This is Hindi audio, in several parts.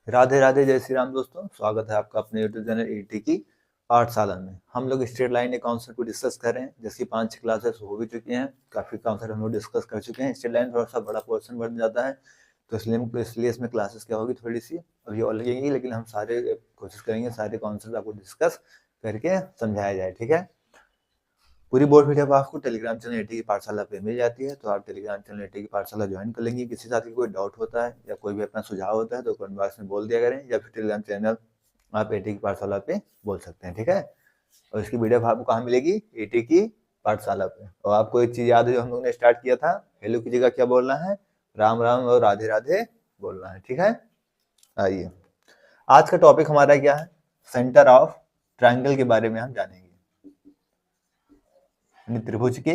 राधे राधे, जय श्री राम दोस्तों। स्वागत है आपका अपने यूट्यूब चैनल ईटी की पाठशाला में। हम लोग स्ट्रेट लाइन के कॉन्सेप्ट को डिस्कस कर रहे हैं, जिसकी 5-6 क्लासेस हो भी चुकी हैं। काफ़ी कॉन्सेप्ट हम लोग डिस्कस कर चुके हैं। स्ट्रेट लाइन थोड़ा सा बड़ा पोर्शन बन जाता है, तो इसलिए इसमें क्लासेस क्या होगी, थोड़ी सी अभी और लगेंगी, लेकिन हम सारे कोशिश करेंगे सारे कॉन्सेप्ट आपको डिस्कस करके समझाया जाए। ठीक है। पूरी बोर्ड पीडीएफ आपको टेलीग्राम चैनल ईटी की पाठशाला पे मिल जाती है, तो आप टेलीग्राम चैनल ईटी की पाठशाला ज्वाइन कर लेंगे। किसी साथ की कोई डाउट होता है या कोई भी अपना सुझाव होता है तो कमेंट बॉक्स में बोल दिया करें, या फिर टेलीग्राम चैनल आप ईटी की पाठशाला पे बोल सकते हैं। ठीक है। और इसकी वीडियो आपको कहाँ मिलेगी? ईटी की पाठशाला पे। और आपको एक चीज याद है, जो हम लोग ने स्टार्ट किया था, हेलो की जगह क्या बोलना है? राम राम और राधे राधे बोलना है। ठीक है। आइए, आज का टॉपिक हमारा क्या है? सेंटर ऑफ ट्रायंगल के बारे में हम जानेंगे, त्रिभुज के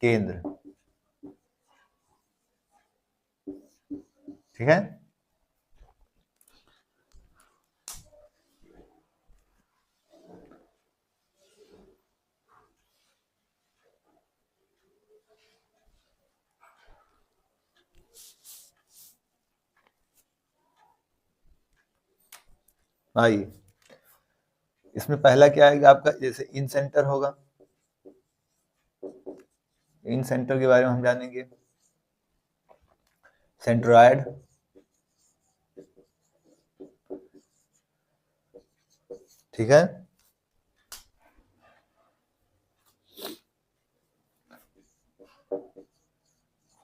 केंद्र। ठीक है। आइए, इसमें पहला क्या आएगा आपका? जैसे इन सेंटर होगा, इन सेंटर के बारे में हम जानेंगे। सेंट्रॉयड, ठीक है।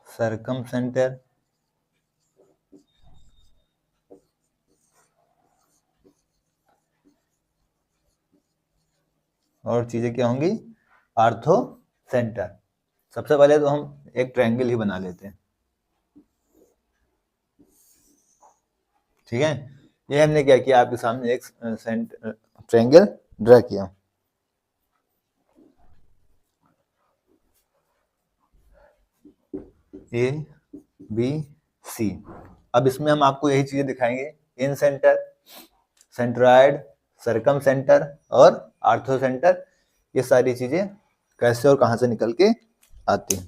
सरकम सेंटर, और चीजें क्या होंगी? Ortho centre. सबसे पहले तो हम एक ट्रायंगल ही बना लेते हैं। ठीक है। ये हमने क्या किया, आपके सामने एक ट्रायंगल ड्रा किया। A B C. अब इसमें हम आपको यही चीजें दिखाएंगे, incentre, centroid, circumcentre और आर्थो सेंटर। ये सारी चीजें कैसे और कहां से निकल के आती हैं।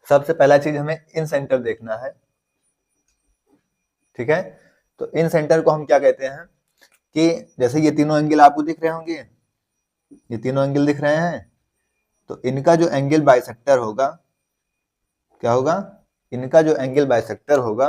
सबसे पहला चीज हमें इन सेंटर देखना है। ठीक है। तो इन सेंटर को हम क्या कहते हैं कि जैसे ये तीनों एंगल आपको दिख रहे होंगे, ये तीनों एंगल दिख रहे हैं, तो इनका जो एंगल बाइसेक्टर होगा, क्या होगा? इनका जो एंगल बाइसेक्टर होगा,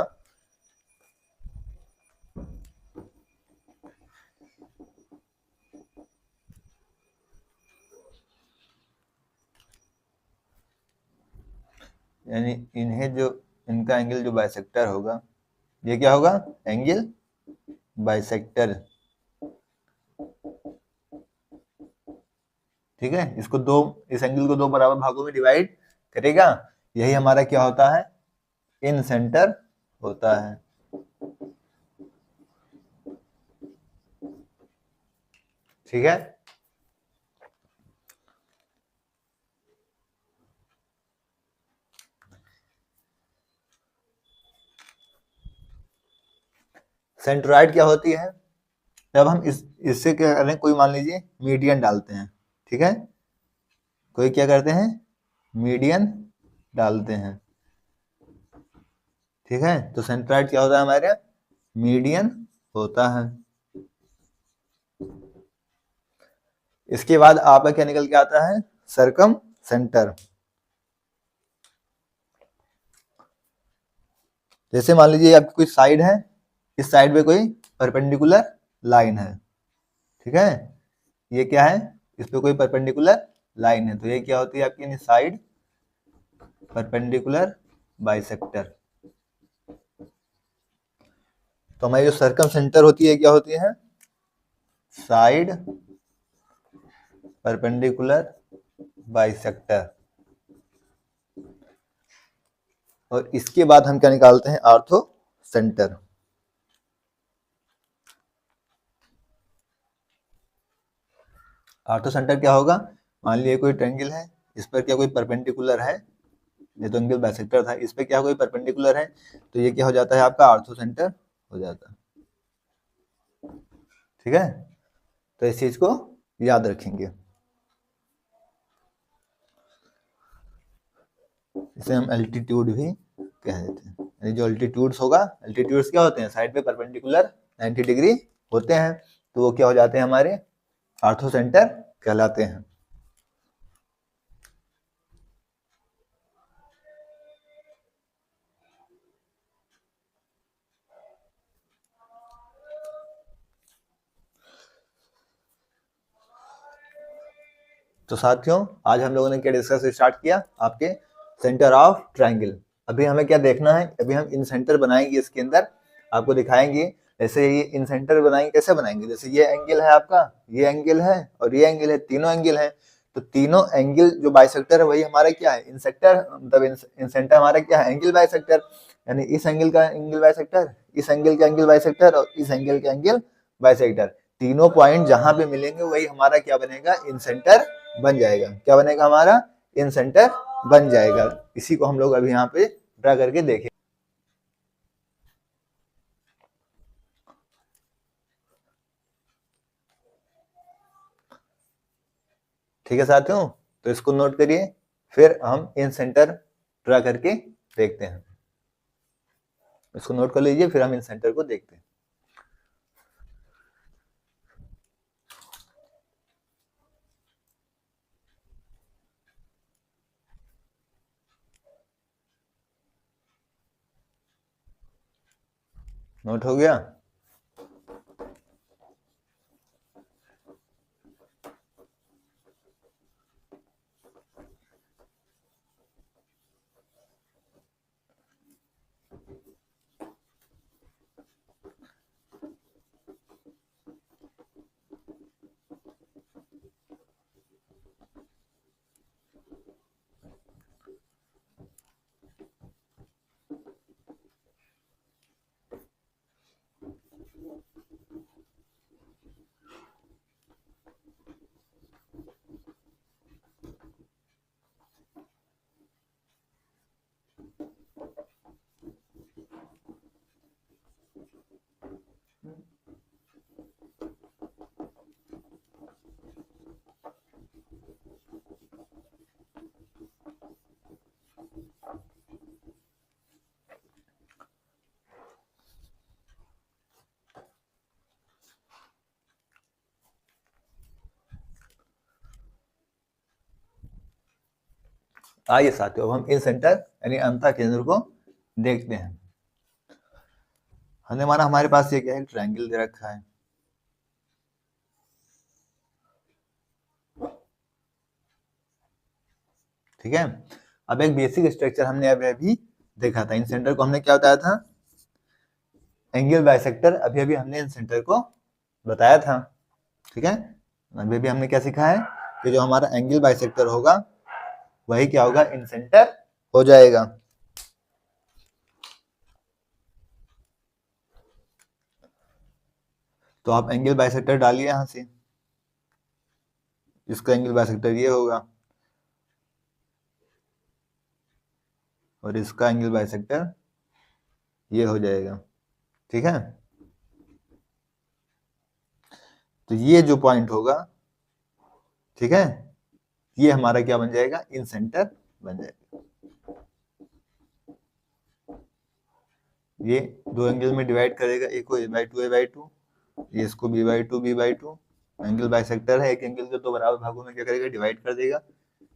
यानी इन्हें जो इनका एंगल जो बाइसेक्टर होगा, ये क्या होगा? Angle bisector. ठीक है। इसको दो, इस एंगल को दो बराबर भागों में डिवाइड करेगा। यही हमारा क्या होता है? इन सेंटर होता है। ठीक है। सेंट्रॉयड क्या होती है? जब हम इससे क्या करें, कोई मान लीजिए मीडियन डालते हैं। ठीक है। कोई क्या करते हैं? मीडियन डालते हैं। ठीक है। तो सेंट्रॉयड क्या होता है हमारे? मीडियन होता है। इसके बाद आपका क्या निकल के आता है? सरकम सेंटर। जैसे मान लीजिए आपकी कोई साइड है, इस साइड पे कोई परपेंडिकुलर लाइन है। ठीक है। ये क्या है? इस पे कोई परपेंडिकुलर लाइन है, तो ये क्या होती है आपकी? Side perpendicular bisector. तो हमारी जो सर्कम सेंटर होती है, क्या होती है? Side perpendicular bisector. और इसके बाद हम क्या निकालते हैं? Ortho centre. आर्थो सेंटर क्या होगा? मान लीजिए कोई ट्रायंगल है, इस पर क्या कोई परपेंडिकुलर है, ये तो एंगल बाइसेक्टर था, इस पे क्या कोई परपेंडिकुलर है, तो ये क्या हो जाता है आपका? आर्थो सेंटर हो जाता है। ठीक है, तो इस चीज को याद रखेंगे। इसे हम एल्टीट्यूड भी कह देते हैं। यानी जो एल्टीट्यूड्स होगा, एल्टीट्यूड्स क्या होते हैं, साइड पे परपेंडिकुलर 90 डिग्री होते हैं, तो वो क्या हो जाते हैं, हमारे ऑर्थो सेंटर कहलाते हैं। तो साथियों, आज हम लोगों ने क्या डिस्कस स्टार्ट किया, आपके सेंटर ऑफ ट्रायंगल। अभी हमें क्या देखना है, अभी हम इन सेंटर बनाएंगे, इसके अंदर आपको दिखाएंगे। ऐसे ये इन सेंटर बनाएंगे, कैसे बनाएंगे, जैसे ये एंगल है आपका, ये एंगल है और ये एंगल है, तीनों एंगल है। तो तीनों एंगल जो बाइसेक्टर है वही हमारा क्या है, इन सेक्टर, मतलब इन सेंटर हमारा क्या है, एंगल बाइसेक्टर। यानी इस एंगल का एंगल बाइसेक्टर, इस एंगल का एंगल बाइसेक्टर और इस एंगल का एंगल बाइसेक्टर। तीनों पॉइंट जहां पे मिलेंगे वही हमारा क्या बनेगा, इन सेंटर बन जाएगा। क्या बनेगा, हमारा इन सेंटर बन जाएगा। इसी को हम लोग अभी यहाँ पे ड्रा करके देखें। ठीक है साथियों, तो इसको नोट करिए, फिर हम इन सेंटर ड्रा करके देखते हैं। इसको नोट कर लीजिए, फिर हम इन सेंटर को देखते हैं। नोट हो गया? आइए साथियों, अब हम इन सेंटर यानी अंतः केंद्र को देखते हैं। हमने माना हमारे पास ये क्या है, ट्रायंगल दे रखा है। ठीक है, अब एक बेसिक स्ट्रक्चर हमने अभी देखा था। इन सेंटर को हमने क्या बताया था, एंगल बाइसेक्टर। अभी अभी हमने इन सेंटर को बताया था। ठीक है, अभी अभी हमने क्या सीखा है कि जो हमारा एंगल बाइसेक्टर होगा वही क्या होगा, इन सेंटर हो जाएगा। तो आप एंगल बाइसेक्टर डालिए यहां से, इसका एंगल बाइसेक्टर ये होगा और इसका एंगल बाइसेक्टर ये हो जाएगा। ठीक है, तो ये जो पॉइंट होगा, ठीक है, ये हमारा क्या बन जाएगा, इन सेंटर बन जाएगा। ये दो एंगल में डिवाइड करेगा, एक को a/2 ये इसको b/2 एंगल बाइसेक्टर है। एक एंगल के दो बराबर भागों में क्या करेगा, डिवाइड कर देगा।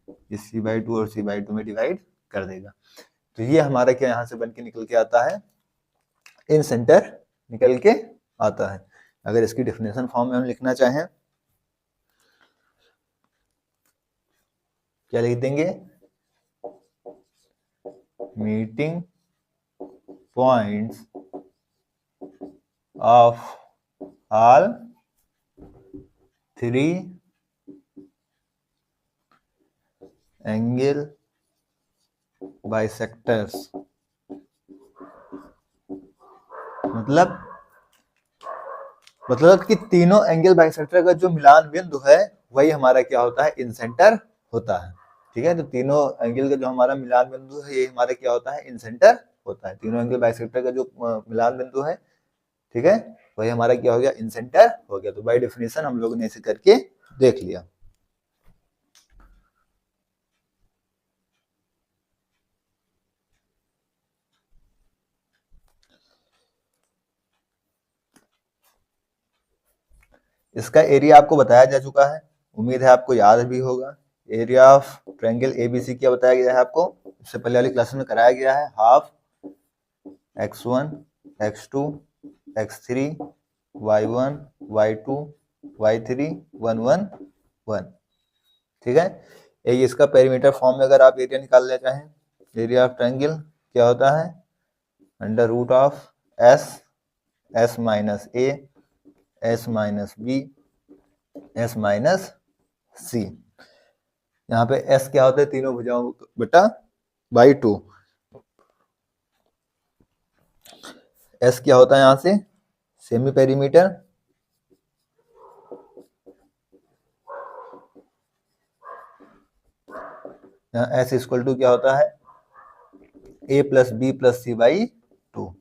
ये c/2 और c/2 में डिवाइड कर देगा। तो ये हमारा क्या यहां से बन के निकल के आता है, इन सेंटर निकल के आता है। अगर इसकी डेफिनेशन फॉर्म में हम लिखना चाहें, क्या लिख देंगे, meeting points of all three angle bisectors. मतलब कि तीनों एंगल बाइसेक्टर का जो मिलान बिंदु है वही हमारा क्या होता है, इन सेंटर होता है। ठीक है, तो तीनों एंगल का जो हमारा मिलान बिंदु है ये हमारा क्या होता है, इन सेंटर होता है। तीनों एंगल बाइसेक्टर का जो मिलान बिंदु है, ठीक है, वही हमारा क्या हो गया, इन सेंटर हो गया। तो बाय डेफिनेशन हम लोगों ने ऐसे करके देख लिया। इसका एरिया आपको बताया जा चुका है, उम्मीद है आपको याद भी होगा। एरिया ऑफ ट्रायंगल एबीसी क्या बताया गया है आपको, इससे पहले वाली क्लास में कराया गया है, half x1 x2 x3 y1 y2 y3 1 1 1। ठीक है, एक इसका पेरीमीटर फॉर्म में अगर आप एरिया निकालना चाहें, एरिया ऑफ ट्रायंगल क्या होता है, under root of S, S minus A, S minus B, S minus C. यहाँ पे एस क्या होता है, तीनों भुजाओं बटा बाई 2। एस क्या होता है यहाँ से, सेमी पेरीमीटर, यहाँ एस इक्वल टू क्या होता है, A plus B plus C by 2।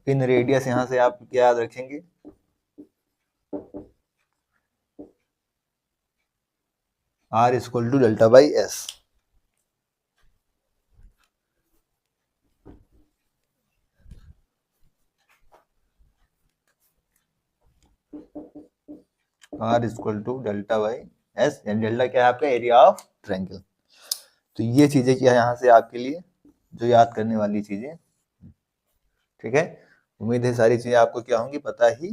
In radius यहाँ से आप क्या याद रखेंगे, R equal to delta by S. R equal to delta by S, and delta क्या है आपका, एरिया ऑफ ट्रायंगल। तो ये चीजें क्या है यहाँ से आपके लिए जो याद करने वाली चीजें। ठीक है, उम्मीद है सारी चीजें आपको क्या होंगी, पता ही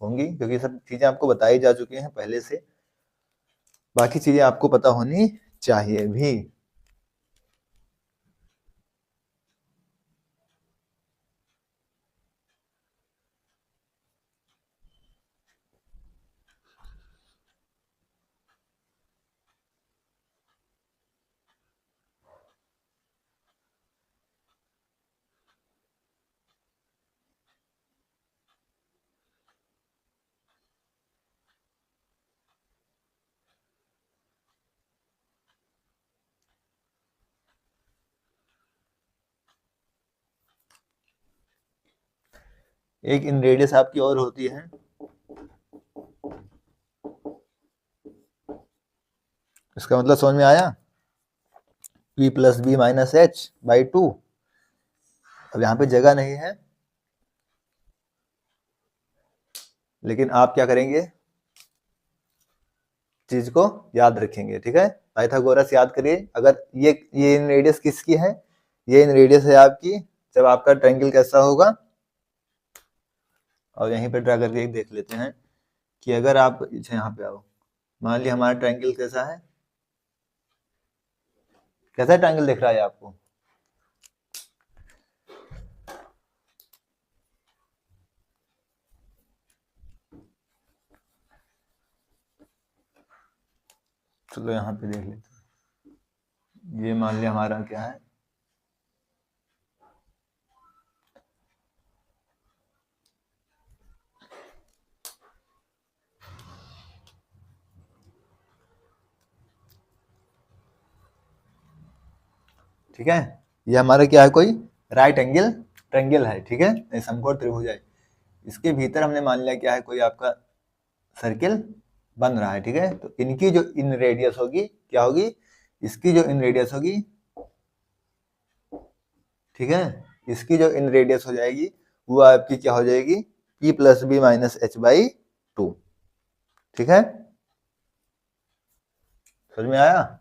होंगी, क्योंकि सब चीजें आपको बताई जा चुकी हैं पहले से। बाकी चीजें आपको पता होनी चाहिए भी। एक इन रेडियस आपकी और होती है, इसका मतलब समझ में आया, p plus B minus H by 2। अब यहाँ पे जगह नहीं है, लेकिन आप क्या करेंगे, चीज को याद रखेंगे। ठीक है, पाइथागोरस याद करिए। अगर ये इन रेडियस किसकी है, ये इन रेडियस है आपकी जब आपका ट्रायंगल कैसा होगा। और यहीं पे ड्रा करके एक देख लेते हैं कि अगर आप यहाँ पे आओ, मान लिया हमारा ट्रायंगल कैसा है, कैसा ट्रायंगल दिख रहा है आपको, चलो यहाँ पे देख लेते हैं। ये मान लिया हमारा क्या है, ठीक है, ये हमारा क्या है, कोई राइट एंगल ट्रायंगल है। ठीक है, समकोण त्रिभुज है। इसके भीतर हमने मान लिया क्या है, कोई आपका सर्किल बन रहा है। ठीक है, तो इनकी जो इन रेडियस होगी क्या होगी, इसकी जो इन रेडियस होगी, ठीक है, इसकी जो इन रेडियस हो जाएगी वो आपकी क्या हो जाएगी, p plus B minus H by 2। ठीक है, समझ में आया,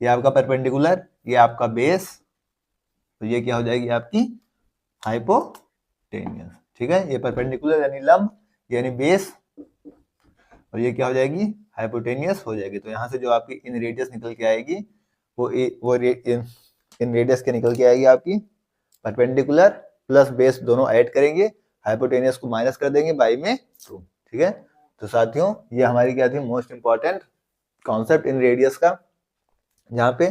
ये आपका परपेंडिकुलर, ये आपका बेस, तो ये क्या हो जाएगी आपकी हाइपोटेनियस। ठीक है, ये परपेंडिकुलर यानी लंब यानी बेस, और ये क्या हो जाएगी, हाइपोटेनियस हो जाएगी। तो यहाँ से जो आपकी इन रेडियस निकल के आएगी वो इन रेडियस के निकल के आएगी आपकी परपेंडिकुलर प्लस बेस दोनों ऐड करेंगे, हाइपोटेनियस को माइनस कर देंगे बाई में 2। ठीक है, तो साथियों ये हमारी क्या थी, most important concept in radius का, जहाँ पे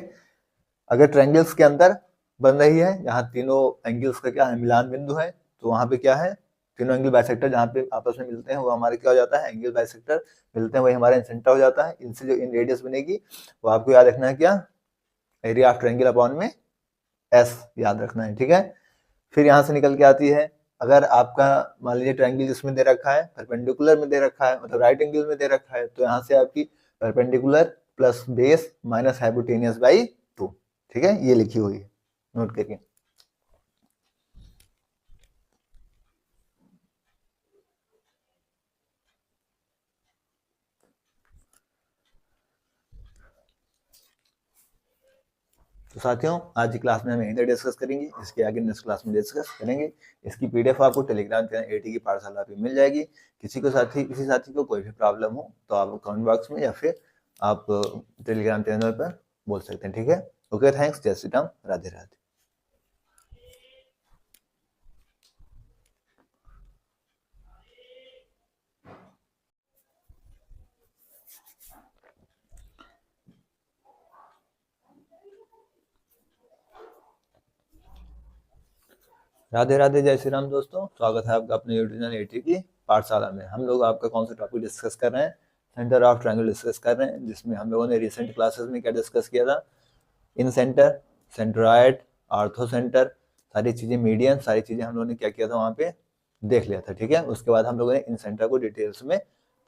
अगर ट्रायंगल्स के अंदर बन रही है, यहाँ तीनों एंगल्स का क्या है, मिलान बिंदु है, तो वहां पे क्या है, तीनों एंगल बाइसेक्टर जहाँ पे आपस में मिलते हैं वो हमारे क्या हो जाता है, एंगल बाइसेक्टर मिलते हैं, वही हमारा इंसेंटर हो जाता है। इनसे जो इन रेडियस बनेगी वो आपको याद रखना है, क्या, एरिया ऑफ ट्रायंगल अपॉन में एस याद रखना है, ठीक है। फिर यहाँ से निकल के आती है, अगर आपका मान लीजिए ट्रायंगल जिसमें दे रखा है परपेंडिकुलर में दे रखा है, मतलब राइट एंगल में दे रखा है, तो यहाँ से आपकी perpendicular plus base minus hypotenuse by 2, ठीक है, ये लिखी हुई है, नोट करिए। तो साथियों आज की क्लास में हम यहीं तक डिस्कस करेंगे, इसके आगे नेक्स्ट क्लास में डिस्कस करेंगे। इसकी पीडीएफ आपको टेलीग्राम चैनल एटी की पाठशाला पे मिल जाएगी। किसी साथी को कोई भी प्रॉब्लम हो तो आप कमेंट बॉक्स में या फिर आप टेलीग्राम चैनल पर बोल सकते हैं, ठीक है। ओके, थैंक्स, जय श्री राम, राधे राधे। राधे राधे, जय श्री राम दोस्तों, स्वागत है आपका अपने यूट्यूब चैनल एटी की पाठशाला में। हम लोग आपका कौन सा टॉपिक डिस्कस कर रहे हैं, सेंटर ऑफ ट्रायंगल डिस्कस कर रहे हैं, जिसमें हम लोगों ने रिसेंट क्लासेस में क्या डिस्कस किया था, इन सेंटर, सेंट्रॉयड, आर्थो सेंटर, सारी चीजें, मीडियन, सारी चीजें हम लोगों ने क्या किया था वहां पे देख लिया था, ठीक है। उसके बाद हम लोगों ने इन सेंटर को डिटेल्स में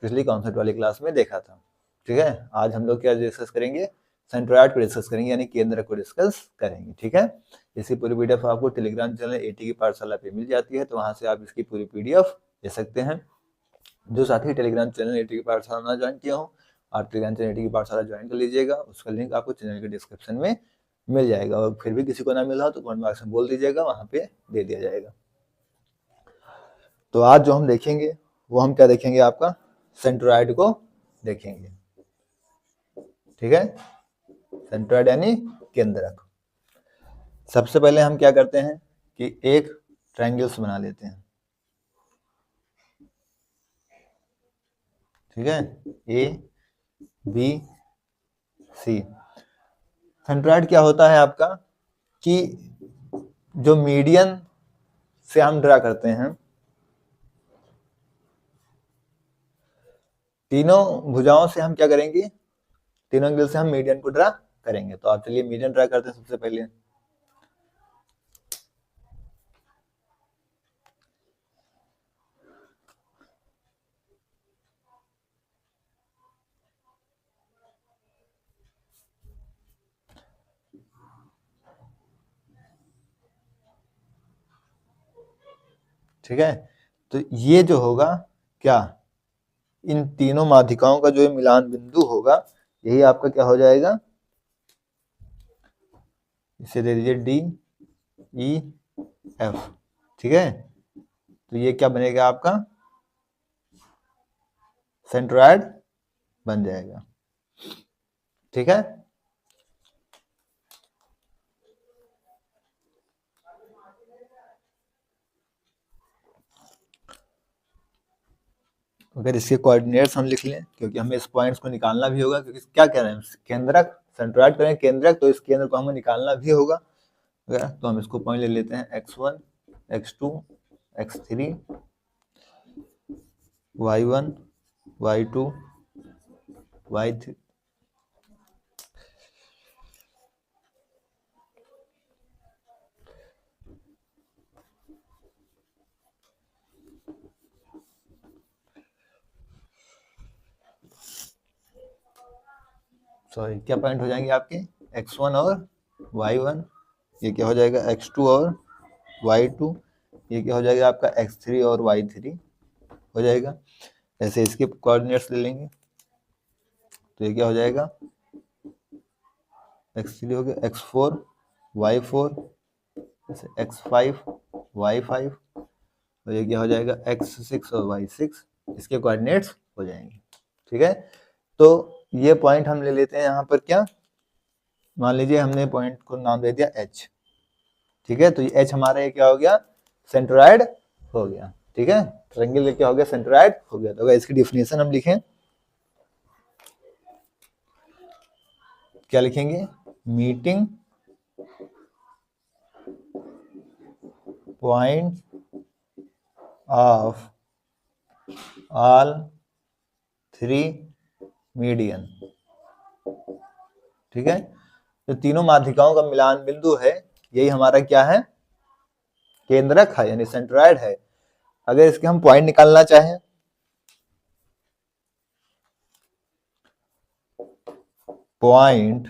पिछली कॉन्सेप्ट वाली क्लास में देखा था, ठीक है। आज हम लोग क्या डिस्कस करेंगे, सेंट्रॉयड को डिस्कस करेंगे, यानी केंद्र को डिस्कस करेंगे, ठीक है। इसकी पूरी पीडीएफ आपको टेलीग्राम चैनल एटी की पाठशाला पे मिल जाती है, तो वहां से आप इसकी पूरी पीडीएफ ले सकते हैं। जो साथी टेलीग्राम चैनल एटी की पाठशाला ना ज्वाइन किया हो, आप टेलीग्राम चैनल एटी की पाठशाला ज्वाइन कर लीजिएगा, उसका लिंक आपको चैनल के डिस्क्रिप्शन में मिल जाएगा। और फिर भी किसी को ना मिला तो कमेंट बॉक्स में बोल दीजिएगा, वहां पे दे दिया जाएगा। तो आज जो हम देखेंगे वो हम क्या देखेंगे, आपका सेंट्रॉयड को देखेंगे, ठीक है। सेंट्रॉयड यानी केंद्रक। सबसे पहले हम क्या करते हैं कि एक ट्रायंगल्स बना लेते हैं, ठीक है, ए बी सी। सेंट्रॉयड क्या होता है आपका कि जो मीडियन से हम ड्रा करते हैं, तीनों भुजाओं से हम क्या करेंगे, तीनों एंगल से हम मीडियन को ड्रा करेंगे। तो आप चलिए मीडियन ड्रा करते हैं सबसे पहले। ठीक है, तो ये जो होगा क्या, इन तीनों माध्यिकाओं का जो मिलान बिंदु होगा, यही आपका क्या हो जाएगा, इसे दे दीजिए डी ई एफ, ठीक है। तो ये क्या बनेगा, आपका सेंट्रॉयड बन जाएगा, ठीक है। अगर इसके कोऑर्डिनेट्स हम लिख लें, क्योंकि हमें इस पॉइंट्स को निकालना भी होगा, क्योंकि क्या कह रहे हैं, केंद्रक, सेंट्रॉयड करें केंद्रक, तो इस केंद्र को हमें निकालना भी होगा। तो हम इसको पॉइंट ले लेते हैं x1, x2, x3, y1, y2, y3, sorry क्या पॉइंट हो जाएंगे आपके, x1 और y1, ये क्या हो जाएगा x2 और y2, ये क्या हो जाएगा आपका x3 और y3 हो जाएगा। ऐसे इसके कोऑर्डिनेट्स ले लेंगे, तो ये क्या हो जाएगा, x3 हो गया, x4 y4, जैसे x5 y5, तो ये क्या हो जाएगा x6 और y6, इसके कोऑर्डिनेट्स हो जाएंगे, ठीक है। तो ये पॉइंट हम ले लेते हैं यहाँ पर, क्या, मान लीजिए हमने पॉइंट को नाम दे दिया h, ठीक है। तो ये h हमारा ये क्या हो गया, सेंट्रॉयड हो गया, ठीक है। ट्रायंगल क्या हो गया, सेंट्रॉयड हो गया। तो अगर इसकी डिफिनेशन हम लिखें, क्या लिखेंगे, meeting point of all three median. ठीक है, तो तीनों माध्यिकाओं का मिलान बिंदु है, यही हमारा क्या है, केंद्रक है यानी सेंट्रॉइड है। अगर इसके हम पॉइंट निकालना चाहें, पॉइंट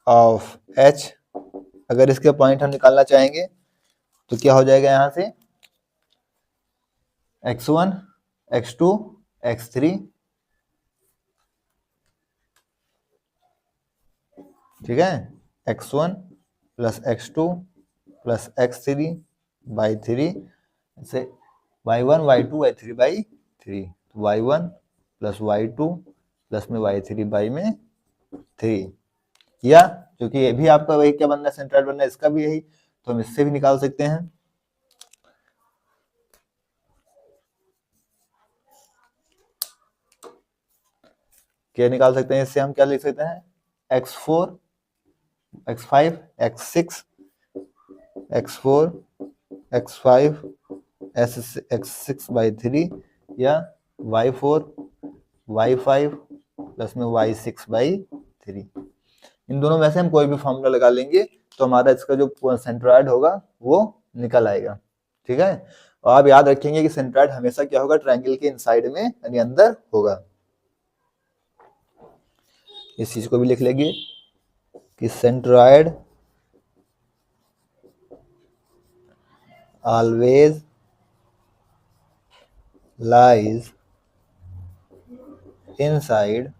ऑफ एच, अगर इसके पॉइंट हम निकालना चाहेंगे तो क्या हो जाएगा, यहां से x1 x2 x3, ठीक है, x1 plus x2 plus x3 by 3 से y1 y2 y3 बाई 3, तो y1 प्लस y2 प्लस में y3 बाई में 3, या क्योंकि ये भी आपका वही क्या बनना है, सेंट्रॉइड बनना है, इसका भी यही, तो हम इससे भी निकाल सकते हैं। क्या निकाल सकते हैं इससे, हम क्या लिख सकते हैं, x4 x5 x6 x4 x5 x6 by 3, या y4 y5 प्लस में y6 बाई 3। इन दोनों में से हम कोई भी फॉर्मूला लगा लेंगे तो हमारा इसका जो सेंट्रॉइड होगा वो निकल आएगा। ठीक है, और आप याद रखेंगे कि सेंट्रॉइड हमेशा क्या होगा, ट्रायंगल के इनसाइड में यानी अंदर होगा। इस चीज को भी लिख लेंगे कि सेंट्रॉइड ऑलवेज लाइज इनसाइड,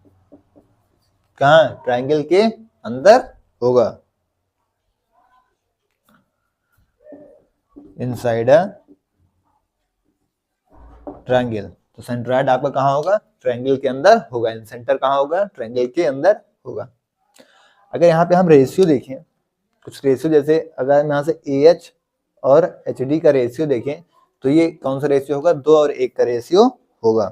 कहाँ, ट्रायंगल के अंदर होगा, इनसाइड अ ट्रायंगल। तो सेंट्रॉइड आपका कहाँ होगा, ट्रायंगल के अंदर होगा, इन सेंटर कहाँ होगा, ट्रायंगल के अंदर होगा। अगर यहाँ पे हम रेशियो देखें, कुछ रेशियो जैसे अगर हम यहाँ से AH और HD का रेशियो देखें तो ये कौन सा रेशियो होगा, 2 और 1 का रेशियो होगा।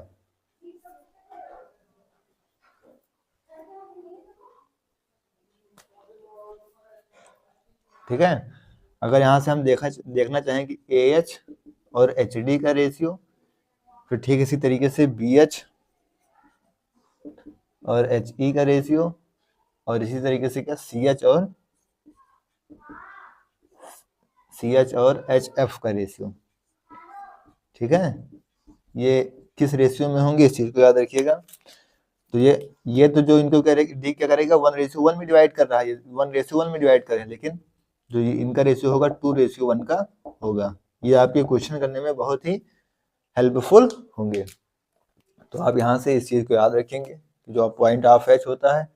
ठीक है, अगर यहाँ से हम देखना चाहें कि AH और HD का रेशियो, फिर ठीक इसी तरीके से BH और HE का रेशियो, और इसी तरीके से क्या CH और HF का रेशियो। ठीक है, ये किस रेशियो में होंगे इस चीज को याद रखिएगा। तो ये तो जो इनको डी क्या करेगा, 1:1 में डिवाइड कर रहा है, 1:1 में डिवाइड करें, लेकिन जो इनका रेशियो होगा 2:1 का होगा। ये आपके क्वेश्चन करने में बहुत ही हेल्पफुल होंगे। तो आप यहाँ से इस चीज को याद रखेंगे, जो पॉइंट ऑफ एच होता है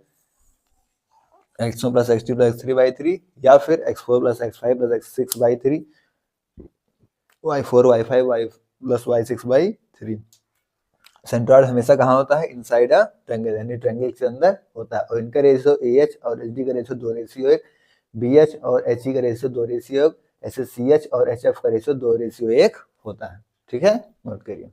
x1 plus x2 plus x3 by 3, या फिर x4 plus x5 plus x6 by 3, y4 y5 y plus y6 by 3। Centroid हमेशा कहाँ होता है, इनसाइड अ ट्रायंगल यानी ट्रायंगल के अंदर होता है, और इनका रेशियो AH और HD का रेशियो 2:1, BH और HE का रेशियो 2:1, ऐसे CH और HF का रेशियो 2:1 होता है। ठीक है, नोट करिए।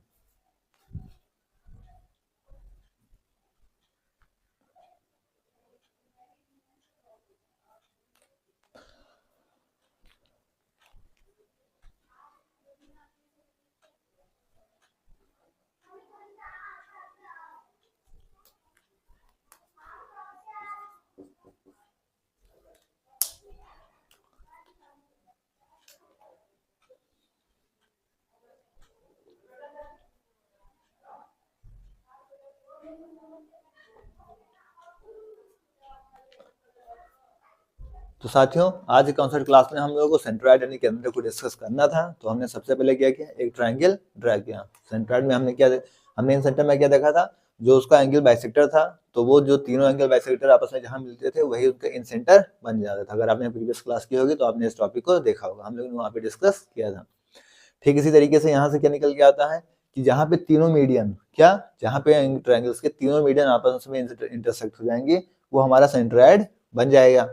तो साथियों, आज के कॉन्सेप्ट क्लास में हम लोगों को सेंट्रॉइड यानी केंद्र को डिस्कस करना था। तो हमने सबसे पहले क्या किया, एक ट्रायंगल ड्रा किया। सेंट्रॉइड में हमने इन सेंटर में क्या देखा था, जो उसका एंगल बाइसेक्टर था, तो वो जो तीनों एंगल बाइसेक्टर आपस में जहां मिलते थे वही उनका इन सेंटर बन जाता था। अगर आपने प्रीवियस क्लास की होगी तो आपने इस टॉपिक को देखा होगा, हम लोगों ने वहाँ पे डिस्कस किया था। ठीक इसी तरीके से यहाँ से क्या निकल के आता है कि जहाँ पे तीनों मीडियन जहाँ पे ट्रायंगल्स के तीनों मीडियन आपस में इंटरसेक्ट हो जाएंगे, वो हमारा सेंट्रॉइड बन जाएगा।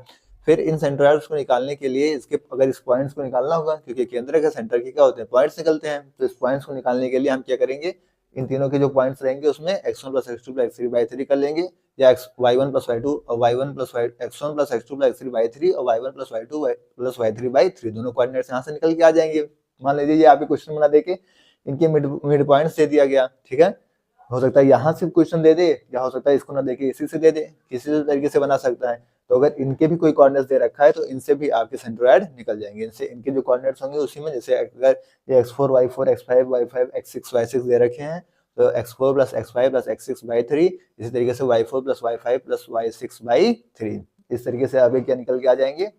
फिर इन सेंट्रॉइड्स को निकालने के लिए अगर इस पॉइंट्स को निकालना होगा, क्योंकि केंद्र के सेंटर के क्या होते हैं, पॉइंट्स निकलते हैं, तो इस पॉइंट्स को निकालने के लिए हम क्या करेंगे, इन तीनों के जो पॉइंट्स रहेंगे उसमें x1 plus x2 plus x3 by 3 कर लेंगे, या y1 प्लस y2 और y1 plus x1 plus x2 plus x3 by 3 और y1 plus y2 plus y3 by 3, दोनों कोऑर्डिनेट्स यहाँ से निकल के आ जाएंगे। मान लीजिए ये आपके क्वेश्चन बना देके इनके मिड पॉइंट्स दे दिया गया, ठीक है। हो सकता है यहाँ से क्वेश्चन दे दे, या हो सकता है इसको ना देके इसी से दे दे, किसी भी तरीके से बना सकता है। तो अगर इनके भी कोई कोऑर्डिनेट्स दे रखा है तो इनसे भी आपके सेंट्रोइड निकल जाएंगे, इनसे इनके जो कोऑर्डिनेट्स होंगे उसी में, जैसे अगर ये x4 y4 x5 y5 x6 y6 दे रखे हैं तो x4 + x5 + x6 by 3, इसी तरीके से y4 + y5 + y6 by 3, इस तरीके से आपके क्या निकल के आ जाएंगे,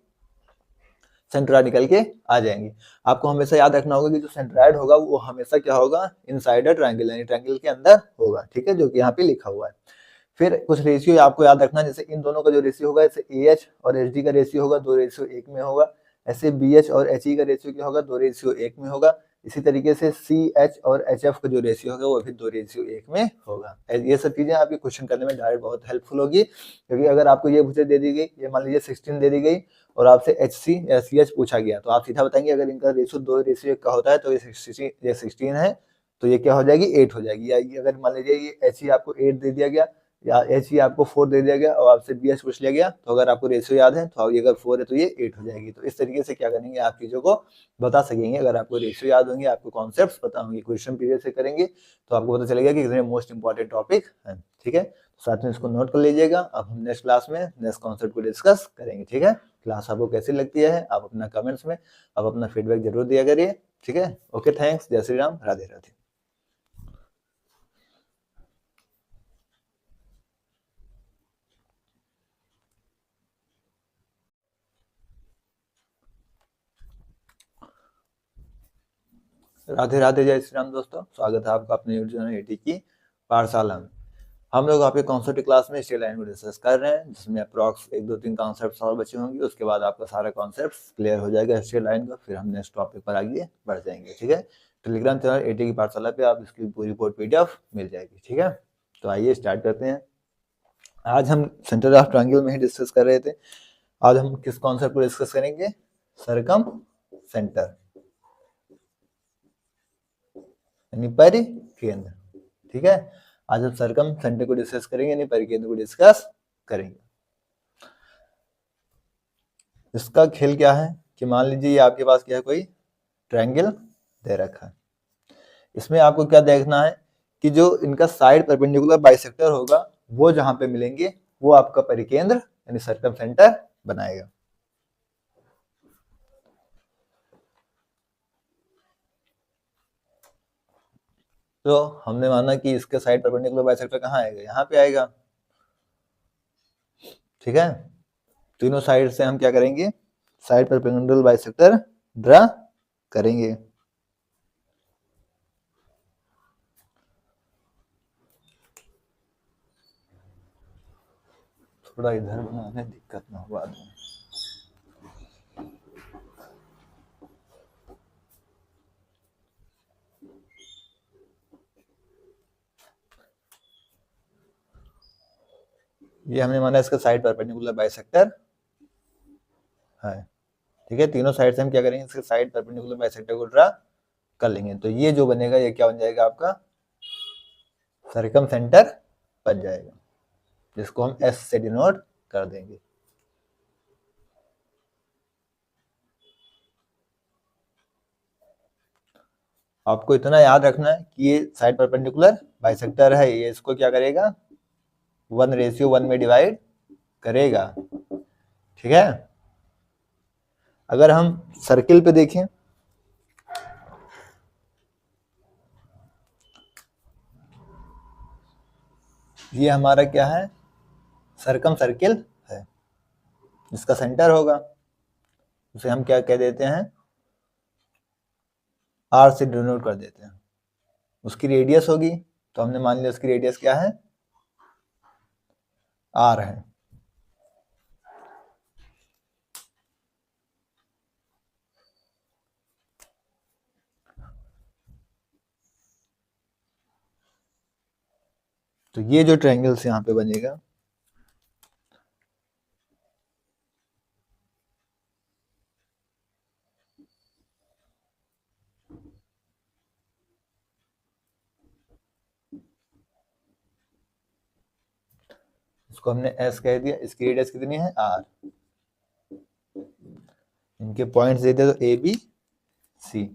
सेंट्रोइड निकल के आ जाएंगे। आपको हमेशा याद रखना होगा कि जो सेंट्रोइड होगा वो हमेशा क्या होगा, इनसाइड अ ट्रायंगल, यानी ट्रायंगल के अंदर होगा, ठीक है, जो कि यहाँ पे लिखा हुआ है। फिर कुछ रेशियो आपको याद रखना, जैसे इन दोनों का जो रेशियो होगा, जैसे AH और HD का रेशियो होगा 2:1 में होगा, ऐसे BH और HE का रेशियो क्या होगा, 2:1 में होगा। इसी तरीके से CH और HF का जो रेशियो होगा वो भी 2:1 में होगा। ये सब चीजें आपके क्वेश्चन करने में डायरेक्ट बहुत हेल्पफुल होगी, क्योंकि अगर आपको ये पूछे दे दी गई, ये मान लीजिए 16 दे दी गई और आपसे HC या CH पूछा गया, तो आप सीधा बताएंगे अगर इनका रेशियो 2:1 का होता है तो ये 16 है, तो ये क्या हो जाएगी, 8 हो जाएगी। या अगर मान लीजिए ये HE आपको 8 दे दिया गया या HE आपको 4 दे दिया गया और आपसे BH पूछ लिया गया, तो अगर आपको रेशियो याद है तो ये अगर 4 है तो ये 8 हो जाएगी। तो इस तरीके से क्या करेंगे, आप चीज़ों को बता सकेंगे। अगर आपको रेशियो याद होंगे, आपको कॉन्सेप्ट्स पता होंगे, क्वेश्चन पीरियड से करेंगे तो आपको पता चलेगा कि कितने मोस्ट इंपॉर्टेंट टॉपिक है, ठीक है। साथ में इसको नोट कर लीजिएगा। अब हम नेक्स्ट क्लास में नेक्स्ट कॉन्सेप्ट को डिस्कस करेंगे, ठीक है। क्लास आपको कैसी लगती है, आप अपना कमेंट्स में आप अपना फीडबैक जरूर दिया करिए, ठीक है। ओके, थैंक्स, जय श्री राम, राधे राधे। राधे राधे, जय श्री राम दोस्तों, स्वागत है आपका अपने यूट्यूब चैनल AT की पाठशाला में। हम लोग आपके कॉन्सेप्ट क्लास में स्ट्रेट लाइन को डिस्कस कर रहे हैं, जिसमें अप्रॉक्स 1 2 3 कॉन्सेप्ट और बचे होंगे। उसके बाद आपका सारा कॉन्सेप्ट क्लियर हो जाएगा स्ट्रेट लाइन का, फिर हम नेक्स्ट टॉपिक पर आगे बढ़ जाएंगे, ठीक है। टेलीग्राम चैनल AT की पाठशाला पे आप इसकी पूरी रिपोर्ट PDF मिल जाएगी, ठीक है। तो आइए स्टार्ट करते हैं। आज हम सेंटर ऑफ ट्रायंगल में ही डिस्कस कर रहे थे। आज हम किस कॉन्सेप्ट को डिस्कस करेंगे, सरकम सेंटर यानी परिकेंद्र, ठीक है। आज हम सरकम सेंटर को डिस्कस करेंगे, यानी परिकेंद्र को डिस्कस करेंगे। इसका खेल क्या है कि मान लीजिए आपके पास क्या है, कोई ट्रायंगल दे रखा है। इसमें आपको क्या देखना है कि जो इनका साइड परपेंडिकुलर बाइसेक्टर होगा वो जहां पे मिलेंगे वो आपका परिकेंद्र यानी सरकम सेंटर बनाएगा। तो हमने माना कि इसके साइड परपेंडिकुलर बाइसेक्टर कहाँ आएगा, यहाँ पे आएगा, ठीक है। तीनों साइड से हम क्या करेंगे, साइड परपेंडिकुलर बाइसेक्टर ड्रा करेंगे। थोड़ा इधर बनाने दिक्कत ना हो बाद में। ये हमने माना इसका साइड परपेंडिकुलर बाइसेक्टर है, ठीक है। तीनों साइड से हम क्या करेंगे, इसके साइड परपेंडिकुलर बाइसेक्टर को ड्रा कर लेंगे। तो ये जो बनेगा ये क्या बन जाएगा, आपका सरकम सेंटर बन जाएगा, जिसको हम S से डिनोट कर देंगे। आपको इतना याद रखना है कि ये साइड परपेंडिकुलर बाइसेक्टर है, ये इसको क्या करेगा, 1:1 में डिवाइड करेगा, ठीक है। अगर हम सर्किल पे देखें, ये हमारा क्या है, सरकम सर्किल है, जिसका सेंटर होगा उसे हम क्या कह देते हैं, R से डिनोट कर देते हैं। उसकी रेडियस होगी, तो हमने मान लिया उसकी रेडियस क्या है, R है। तो ये जो ट्रायंगल्स यहाँ पे बनेगा, इसको हमने S कह दिया, इसकी रेडियस कितनी है, R। इनके पॉइंट्स दे दिया तो A B C,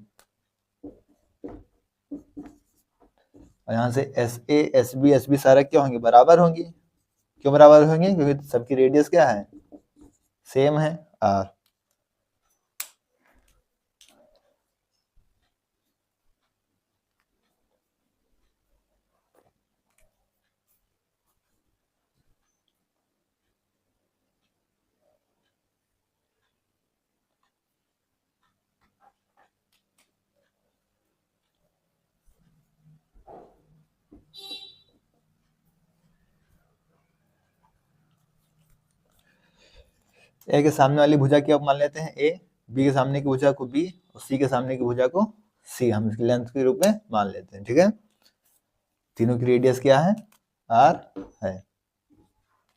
और यहाँ से एस ए एस बी सारा क्या होंगे, बराबर होंगी। क्यों बराबर होंगे, क्योंकि सबकी रेडियस क्या है, सेम है, आर। ए के सामने वाली भुजा की अब मान लेते हैं ए, बी के सामने की भुजा को बी, और सी के सामने की भुजा को सी, हम इसकी लेंथ के रूप में मान लेते हैं। ठीक है, तीनों की रेडियस क्या है, आर है।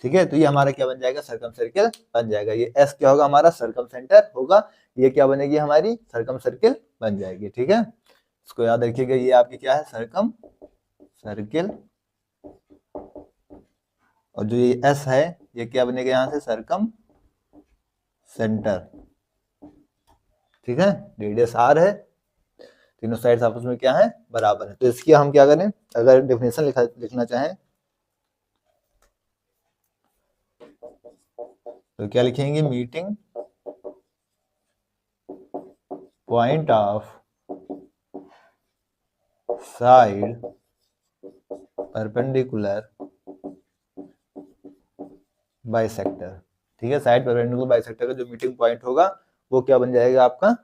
ठीक है, तो ये हमारा क्या बन जाएगा, सर्कम सर्किल बन जाएगा। ये एस क्या होगा, हमारा सर्कम सेंटर होगा, ये क्या बनेगी, हमारी सर्कम सर्किल बन जाएगी। ठीक है, इसको याद रखिएगा, ये आपकी क्या है, सर्कम सर्किल। और जो ये एस है, ये क्या बनेगा यहाँ से, सर्कम सेंटर। ठीक है, रेडियस आर है, तीनों साइड्स आपस में क्या है, बराबर है। तो इसकी हम क्या करें, अगर डेफिनेशन लिखना चाहें तो क्या लिखेंगे, meeting point of side perpendicular bisector. ठीक है, साइड परपेंडिकुलर बाइसेक्टर का जो मीटिंग पॉइंट होगा वो क्या बन जाएगा, आपका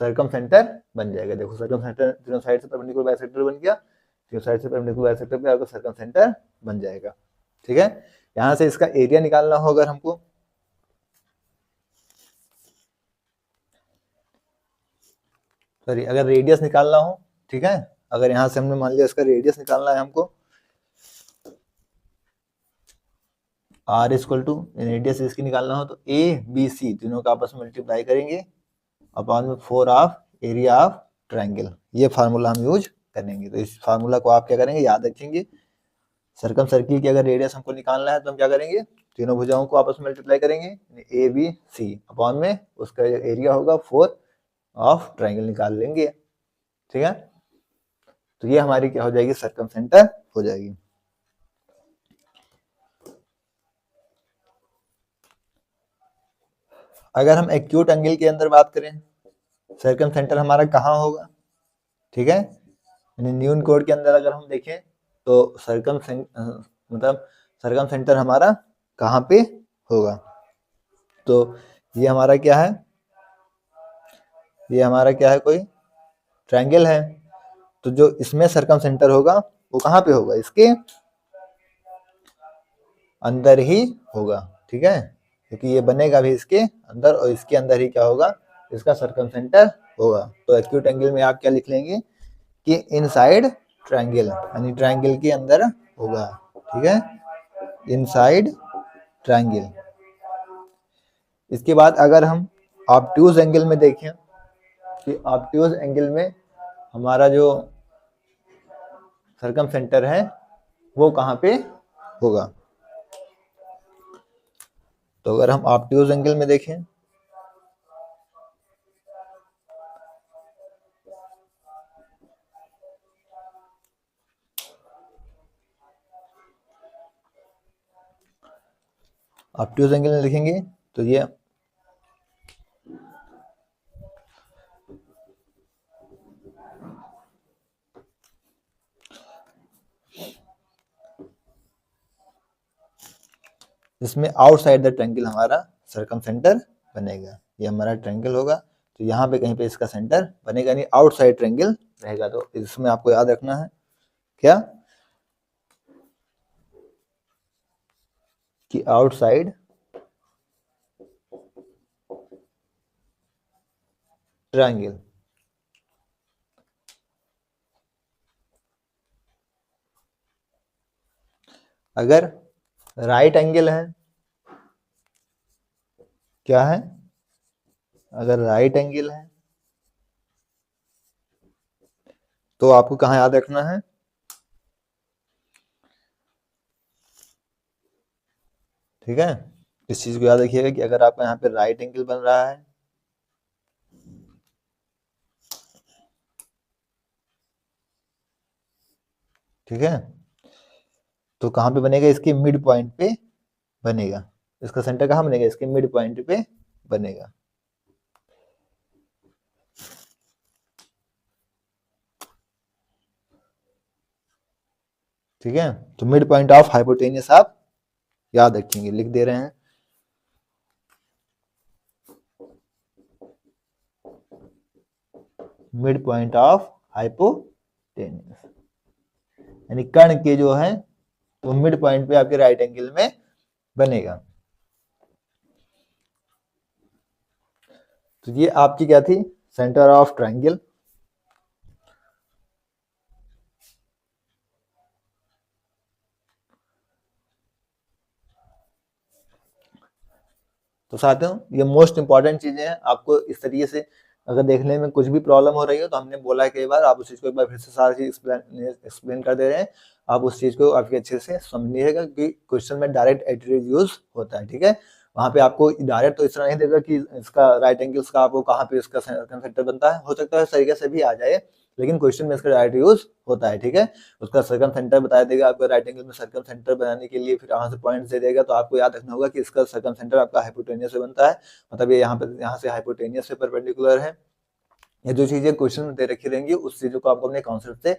सर्कम सेंटर बन जाएगा। देखो सर्कम सेंटर तीनों साइड से परपेंडिकुलर बाइसेक्टर बन गया, तीनों साइड से परपेंडिकुलर बाइसेक्टर पे आपका सर्कम सेंटर बन जाएगा। ठीक है, यहां से इसका एरिया निकालना हो अगर हमको, सॉरी अगर रेडियस निकालना हो, ठीक है, अगर यहां से हमने मान लिया इसका रेडियस निकालना है हमको, आर इक्वल टू रेडियस इसकी निकालना हो तो ए बी सी तीनों का आपस में मल्टीप्लाई करेंगे अपॉन में 4 ऑफ एरिया ऑफ ट्रायंगल। ये फार्मूला हम यूज करेंगे। तो इस फार्मूला को आप क्या करेंगे, याद रखेंगे। सर्कम सर्किल की अगर रेडियस हमको निकालना है तो हम क्या करेंगे, तीनों भुजाओं को आपस में मल्टीप्लाई करेंगे, ए बी सी अपॉन में उसका एरिया होगा 4 ऑफ ट्रायंगल निकाल लेंगे। ठीक है, तो ये हमारी क्या हो जाएगी, सर्कम सेंटर हो जाएगी। अगर हम एक्यूट एंगल के अंदर बात करें, सर्कम सेंटर हमारा कहाँ होगा, ठीक है, न्यूटन कोड के अंदर अगर हम देखें तो मतलब सर्कम सेंटर हमारा कहाँ पे होगा, तो ये हमारा क्या है, ये हमारा क्या है, कोई ट्रायंगल है, तो जो इसमें सर्कम सेंटर होगा वो कहाँ पे होगा, इसके अंदर ही होगा। ठीक है, क्योंकि ये बनेगा भी इसके अंदर और इसके अंदर ही क्या होगा, इसका सर्कम सेंटर होगा। तो एक्यूट एंगल में आप क्या लिख लेंगे कि इनसाइड ट्रायंगल, यानी ट्रायंगल के अंदर होगा। ठीक है, इनसाइड ट्रायंगल। इसके बाद अगर हम ऑब्ट्यूज एंगल में देखें कि ऑब्ट्यूज एंगल में हमारा जो सर्कम सेंटर है वो कहाँ पे होगा, तो अगर हम ऑब्ट्यूज एंगल में देखें ऑब्ट्यूज एंगल में लिखेंगे तो ये जिसमें आउटसाइड द ट्रायंगल हमारा सर्कम सेंटर बनेगा। ये हमारा ट्रायंगल होगा तो यहाँ पे कहीं पे इसका सेंटर बनेगा नहीं, आउटसाइड ट्रायंगल रहेगा। तो इसमें आपको याद रखना है क्या कि आउटसाइड ट्रायंगल, अगर राइट एंगल है, क्या है, अगर राइट एंगल है तो आपको कहाँ याद रखना है, ठीक है, इस चीज को याद रखिएगा कि अगर आपका यहाँ पे राइट एंगल बन रहा है ठीक है। तो कहाँ पे बनेगा, इसके मिड पॉइंट पे बनेगा। इसका सेंटर कहाँ बनेगा, इसके मिड पॉइंट पे बनेगा। ठीक है, तो मिड पॉइंट ऑफ हाइपोटेनियस आप याद रखेंगे, लिख दे रहे हैं। मिड पॉइंट ऑफ हाइपोटेनियस यानी कर्ण के जो है वो मिड पॉइंट पे आपके राइट एंगल में बनेगा। तो ये आपकी क्या थी, सेंटर ऑफ ट्रायंगल। तो साथियों ये मोस्ट इंपॉर्टेंट चीजें हैं, आपको इस तरीके से अगर देखने में कुछ भी प्रॉब्लम हो रही हो तो हमने बोला है कई बार, आप उस चीज को एक बार फिर से सारी चीज एक्सप्लेन कर दे रहे हैं। आप उस चीज को आपके अच्छे से समझिएगा कि क्वेश्चन में डायरेक्ट एट्रीब्यूट यूज होता है। ठीक है, वहां पे आपको डायरेक्ट तो इस तरह नहीं देगा कि इसका राइट एंगल्स का आपको कहाँ पे इसका सेंटर बनता है, हो सकता है इस तरीके से भी आ जाए, लेकिन क्वेश्चन में इसका डायरेक्ट यूज होता है। ठीक है, उसका सर्कम सेंटर बता देगा आपको, राइट एंगल में सर्कम सेंटर बनाने के लिए फिर यहाँ से पॉइंट्स दे देगा। तो आपको याद रखना होगा कि इसका सर्कम सेंटर आपका हाइपोटेनियस से बनता है, मतलब ये यहाँ से हाइपोटेनियस से परपेंडिकुलर है। ये जो चीजें क्वेश्चन में दे रखी रहेंगी उस चीजों को आपको अपने कॉन्सेप्ट से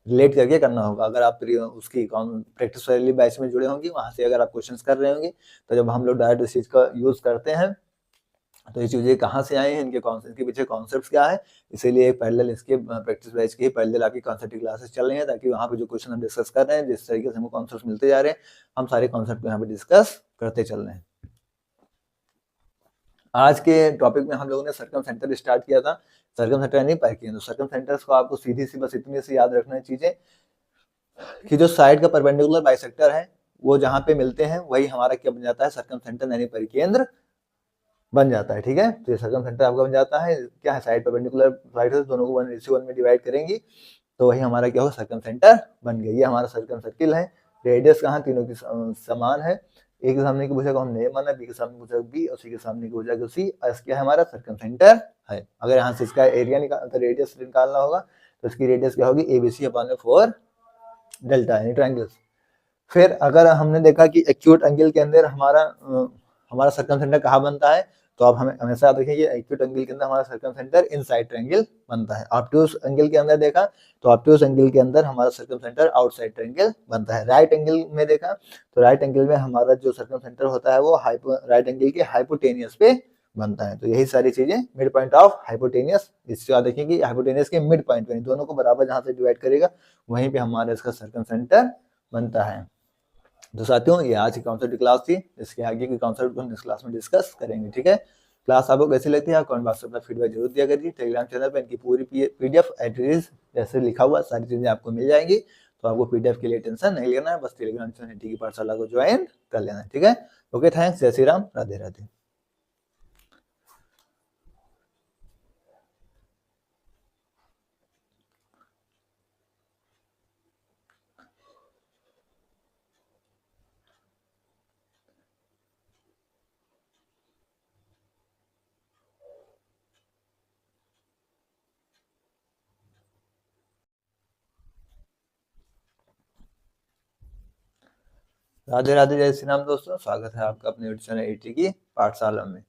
रिलेट करके करना होगा। अगर आप उसकी प्रैक्टिस वाली बैच में जुड़े होंगे, वहां से अगर आप क्वेश्चंस कर रहे होंगे, तो जब हम लोग डायरेक्ट इस चीज का यूज करते हैं तो ये चीजें कहाँ से आई हैं, इनके पीछे कॉन्सेप्ट क्या है, इसीलिए पैरेलल इसके प्रैक्टिस बैच की पैरेलल आपकी कॉन्सेप्ट की क्लासेस चल रही हैं, ताकि वहाँ पे जो क्वेश्चन हम डिस्कस कर रहे हैं, जिस तरीके से हमको कॉन्सेप्ट मिलते जा रहे हैं, हम सारे कॉन्सेप्ट यहाँ पे डिस्कस करते चल रहे हैं। आज के टॉपिक में हम लोगों ने सर्कम सेंटर स्टार्ट किया था, सर्कम सेंटर यानी पैरकीन। तो सर्कम सेंटर्स को आपको सीधी सी बस इतनी सी याद रखना है चीजें कि जो साइड का परपेंडिकुलर बाइसेक्टर है वो जहाँ पे मिलते हैं वही हमारा क्या बन जाता है, सर्कम सेंटर यानी परिकेंद्र बन जाता है। ठीक है, तो ये सर्कम सेंटर आपका बन जाता है, क्या है, साइड परपेंडिकुलर साइड से दोनों को 1:1 में डिवाइड करेंगी तो वही हमारा क्या होगा, सर्कम सेंटर बन गया। ये हमारा सर्कम सर्किल है। रेडियस कहाँ, तीनों की समान है। ए के सामने की भुजा को हमने ए माना, बी के सामने भुजा बी और सी के सामने की भुजा को सी। क्या है, हमारा सर्कम सेंटर है। अगर यहाँ से इसका एरिया निकाल रेडियस निकालना होगा तो इसकी रेडियस क्या होगी, ABC अपॉन 4 डेल्टा यानी ट्रायंगल्स। फिर अगर हमने देखा कि एक्यूट एंगल के अंदर हमारा सर्कम सेंटर कहाँ बनता है, तो आप हमें हमेशा याद रखिए कि एक्यूट एंगल के अंदर हमारा सर्कम सेंटर इनसाइड ट्रायंगल बनता है। ऑब्ट्यूज एंगल के अंदर देखा तो ऑब्ट्यूज एंगल के अंदर हमारा सर्कम सेंटर आउटसाइड ट्रायंगल बनता है। राइट एंगल में देखा तो राइट एंगल में हमारा जो सर्कम सेंटर होता है वो राइट एंगल के हाइपोटेनियस पे बनता है। तो यही सारी चीजें मिड पॉइंट ऑफ हाइपोटेनियस, इससे याद रखिए कि हाइपोटेनियस के मिड पॉइंट पे दोनों को बराबर जहां से डिवाइड करेगा वहीं पे हमारा इसका सर्कम सेंटर बनता है। तो साथियों ये आज की कॉन्सेप्ट की क्लास थी, इसके आगे की कॉन्सेप्ट हम इस क्लास में डिस्कस करेंगे। ठीक है, क्लास आपको कैसी लगती है, आप कमेंट बॉक्स में अपना फीडबैक जरूर दिया करिए। टेलीग्राम चैनल पर इनकी पूरी PDF एड्रेस जैसे लिखा हुआ सारी चीजें आपको मिल जाएंगी, तो आपको PDF के लिए टेंशन नहीं लेना है, बस टेलीग्राम चैनल की पाठशाला को ज्वाइन कर लेना है। ठीक है, ओके, थैंक्स, जय श्री राम, राधे राधे। राधे राधे, जय श्री राम दोस्तों, स्वागत है आपका अपने यूट्यूब चैनल ET की पाठशाला में।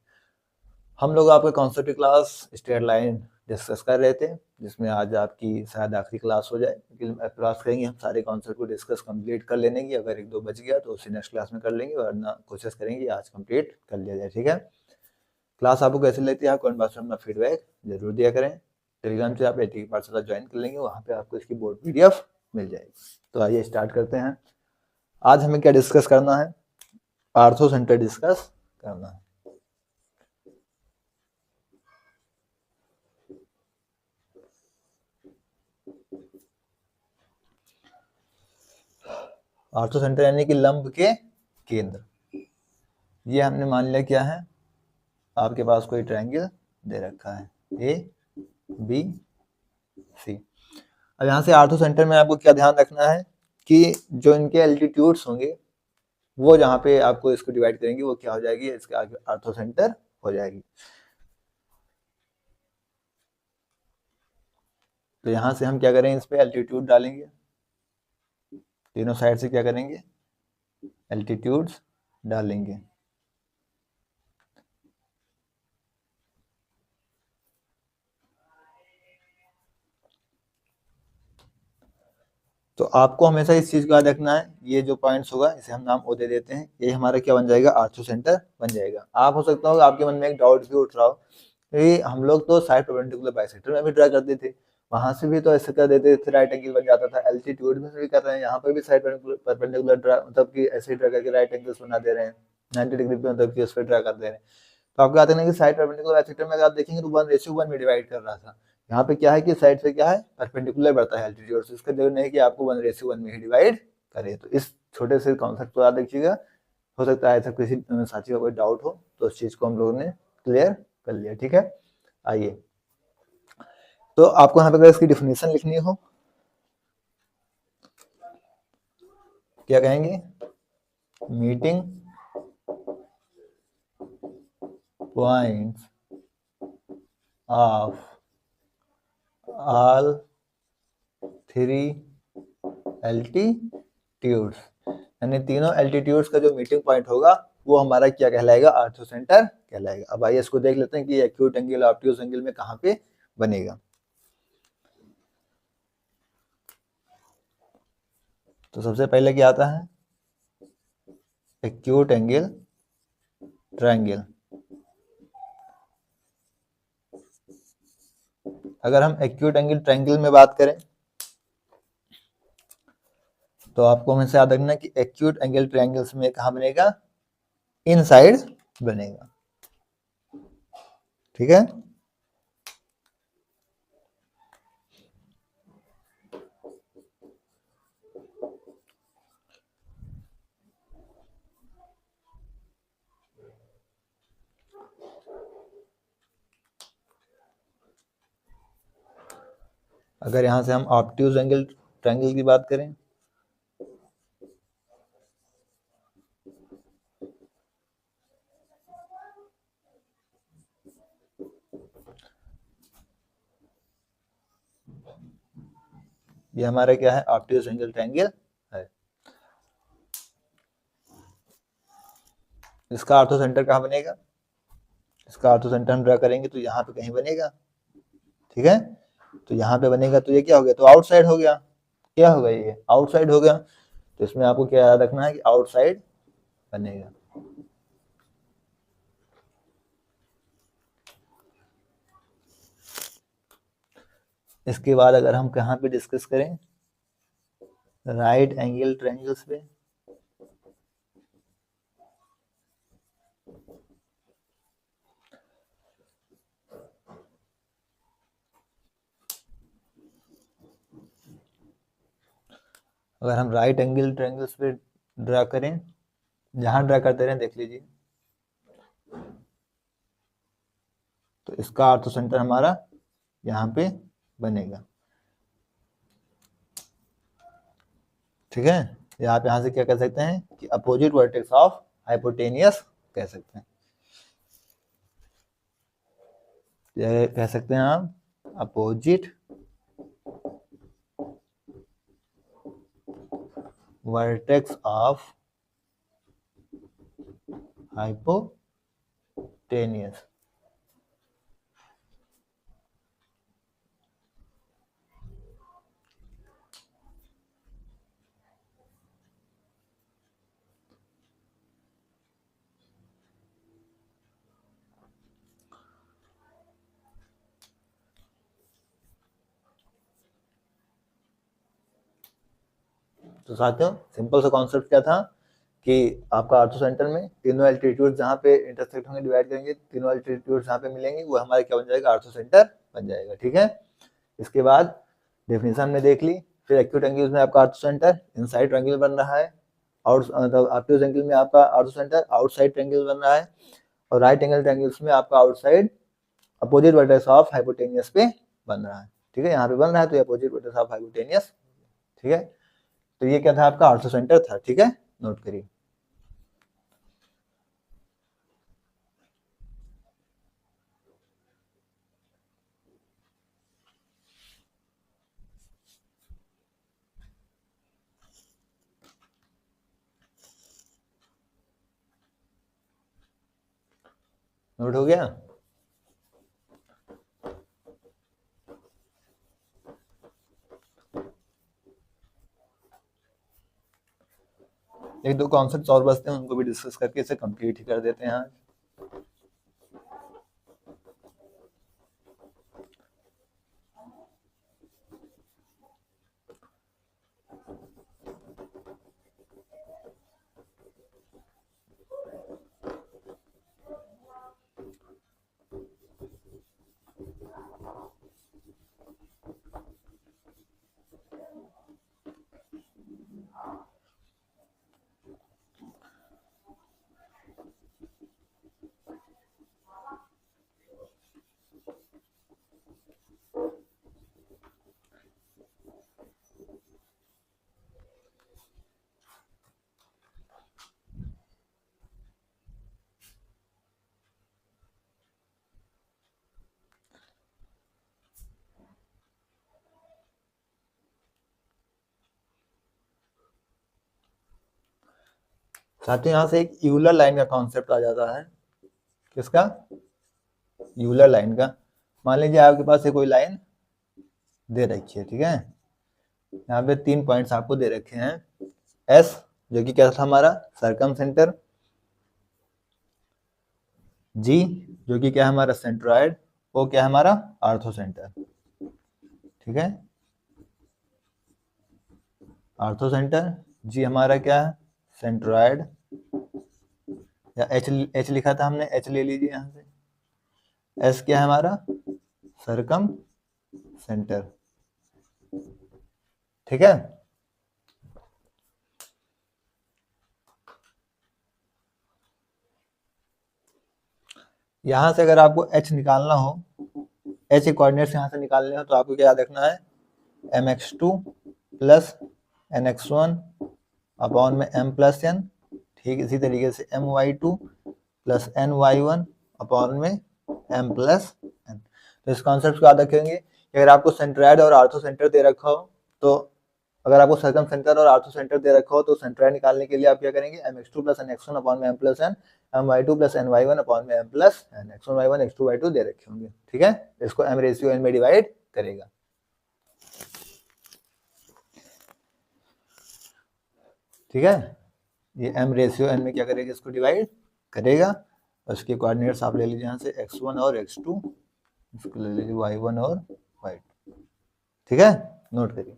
हम लोग आपके कॉन्सेप्ट की क्लास स्ट्रेट लाइन डिस्कस कर रहे थे, जिसमें आज आपकी शायद आखिरी क्लास हो जाए, लेकिन प्रयास करेंगे हम सारे कॉन्सेप्ट को डिस्कस कंप्लीट कर लेने की। अगर 1-2 बच गया तो उसे नेक्स्ट क्लास में कर लेंगे, वरना कोशिश करेंगे आज कंप्लीट कर लिया जाए। ठीक है, क्लास आपको कैसी लगती है, आप कमेंट बॉक्स में अपना फीडबैक जरूर दिया करें। टेलीग्राम से आप ET की पाठशाला ज्वाइन कर लेंगे, वहाँ पे आपको इसकी बोर्ड PDF मिल जाएगी। तो आइए स्टार्ट करते हैं। आज हमें क्या डिस्कस करना है, आर्थो सेंटर डिस्कस करना है। ऑर्थो सेंटर यानी कि लंब के केंद्र। ये हमने मान लिया क्या है, आपके पास कोई ट्रायंगल दे रखा है ABC। अब यहाँ से ऑर्थो सेंटर में आपको क्या ध्यान रखना है कि जो इनके एल्टीट्यूड्स होंगे वो जहाँ पे आपको इसको डिवाइड करेंगे वो क्या हो जाएगी, इसके आगे ऑर्थो सेंटर हो जाएगी। तो यहाँ से हम क्या करें, इस पे एल्टीट्यूड डालेंगे। तीनों साइड से क्या करेंगे, एल्टीट्यूड्स डालेंगे। तो आपको हमेशा इस चीज का याद रखना है, ये जो पॉइंट्स होगा इसे हम नाम ओ दे देते हैं, ये हमारा क्या बन जाएगा, आर्थो सेंटर बन जाएगा। आप हो सकता हो आपके मन में एक डाउट भी उठ रहा हो, हम लोग तो साइड परपेंडिकुलर बाइसेक्टर में भी ड्रा करते थे, वहां से भी तो ऐसे कर देते थे, राइट एंगल बन जाता था। एल्टीट्यूड में भी कर रहे हैं, यहाँ पर भी साइड परपेंडिकुलर ड्रा, मतलब कि ऐसे ड्रा करके राइट एंगल्स बना दे रहे हैं 90 डिग्री पे, मतलब कि उस पर ड्रा कर दे रहे हैं। तो आपको याद रखना कि साइड परपेंडिकुलर बाइसेक्टर में अगर आप देखेंगे तो 1:1 में डिवाइड कर रहा था। यहाँ पे क्या है कि साइड से क्या है, परपेंडिकुलर बढ़ता है एल्टीट्यूड, इसका जरूर नहीं कि आपको 1:1 में ही डिवाइड करे। तो इस छोटे से कॉन्सेप्ट को याद रखिएगा। हो सकता है ऐसा किसी साथी का कोई डाउट हो, तो उस चीज को हम लोगों ने क्लियर कर लिया। ठीक है, आइए, तो आपको यहाँ पे अगर इसकी डिफिनेशन लिखनी हो, क्या कहेंगे, meeting points of all three altitudes, यानी तीनों एल्टीट्यूड्स का जो मीटिंग पॉइंट होगा वो हमारा क्या कहलाएगा, आर्थो सेंटर कहलाएगा। अब आइए इसको देख लेते हैं कि एक्यूट एंगल ऑब्ट्यूज एंगल में कहाँ पे बनेगा। तो सबसे पहले क्या आता है, एक्यूट एंगल ट्रायंगल। अगर हम एक्यूट एंगल ट्रायंगल में बात करें तो आपको हमेशा याद रखना कि एक्यूट एंगल ट्रायंगल्स में कहाँ बनेगा, इनसाइड बनेगा। ठीक है, अगर यहां से हम ऑब्ट्यूज एंगल ट्रायंगल की बात करें ये हमारा क्या है, ऑब्ट्यूज एंगल ट्रायंगल है। इसका ऑर्थो सेंटर कहाँ बनेगा, इसका ऑर्थो सेंटर हम ड्रा करेंगे तो यहाँ पे कहीं बनेगा। ठीक है, तो यहाँ पे बनेगा, तो ये क्या हो गया, तो आउटसाइड हो गया। क्या होगा, ये आउटसाइड हो गया। तो इसमें आपको क्या याद रखना है कि आउटसाइड बनेगा। इसके बाद अगर हम कहाँ पे डिस्कस करें, राइट एंगल ट्रायंगल्स पे, अगर हम राइट एंगल ट्रायंगल्स पे ड्रा करें, जहां ड्रा करते रहे देख लीजिए, तो इसका ऑर्थो सेंटर हमारा यहाँ पे बनेगा। ठीक है, या आप यहाँ से क्या कह सकते हैं कि अपोजिट वर्टेक्स ऑफ हाइपोटेनियस कह सकते हैं, ये कह सकते हैं आप अपोजिट वर्टेक्स ऑफ हाइपोटेनियस। तो साथियों सिंपल सा कॉन्सेप्ट क्या था कि आपका ऑर्थो सेंटर में तीनों एल्टीट्यूड जहाँ पे इंटरसेक्ट होंगे, डिवाइड करेंगे, तीनों एल्टीट्यूड जहाँ पे मिलेंगे वो हमारा क्या बन जाएगा, ऑर्थो सेंटर बन जाएगा। ठीक है, इसके बाद डेफिनेशन में देख ली, फिर एक्यूट एंगल में आपका ऑर्थो सेंटर इनसाइड ट्रायंगल बन रहा है, आउट मतलब ऑब्ट्यूज एंगल में आपका ऑर्थो सेंटर आउटसाइड ट्रायंगल बन रहा है, और राइट एंगल ट्रायंगल्स में आपका outside opposite vertex of hypotenuse पे बन रहा है। ठीक है, यहाँ पे बन रहा है तो अपोजिट वर्टेक्स ऑफ हाइपोटेनियस। ठीक है, तो ये क्या था, आपका ऑर्थो सेंटर था। ठीक है, नोट करिए। नोट हो गया। एक दो कॉन्सेप्ट और बचते हैं, उनको भी डिस्कस करके इसे कंप्लीट ही कर देते हैं आज। साथियों यहाँ से एक यूलर लाइन का कॉन्सेप्ट आ जाता है। किसका? यूलर लाइन का। मान लीजिए आपके पास कोई लाइन दे रखी है, ठीक है। यहाँ पे 3 पॉइंट्स आपको दे रखे हैं। एस जो कि क्या था हमारा सरकम सेंटर, जी जो कि क्या है हमारा सेंट्रॉइड, वो क्या है हमारा आर्थो सेंटर, ठीक है। आर्थो सेंटर, जी हमारा क्या है सेंट्रॉइड, या एच लिखा था हमने, एच ले लीजिए यहाँ से। एस क्या है हमारा सरकम सेंटर, ठीक है। यहां से अगर आपको एच निकालना हो, एच कोऑर्डिनेट्स यहां से निकालने हो, तो आपको क्या याद रखना है mx2 प्लस nx1 अपॉन में m प्लस n, ठीक। इसी तरीके से my2 प्लस ny1 अपॉन में m प्लस n। तो इस कॉन्सेप्ट को याद रखेंगे कि अगर आपको सेंट्रॉइड और आर्थो सेंटर दे रखा हो, तो अगर आपको सर्कम सेंटर और आर्थो सेंटर दे रखा हो, तो सेंट्रॉइड निकालने के लिए आप क्या करेंगे mx2 प्लस nx1 अपॉन में m plus n, my2 plus ny1 upon में m plus n, x1 y1 x2 y2 दे रखे होंगे, ठीक है। इसको m रेशियो n में डिवाइड करेगा, ठीक है। ये m रेशियो n में क्या करेगा, इसको डिवाइड करेगा। और इसके कोऑर्डिनेट्स आप ले लीजिए यहाँ से x1 और x2, इसको ले लीजिए y1 और y2, ठीक है। नोट करिए।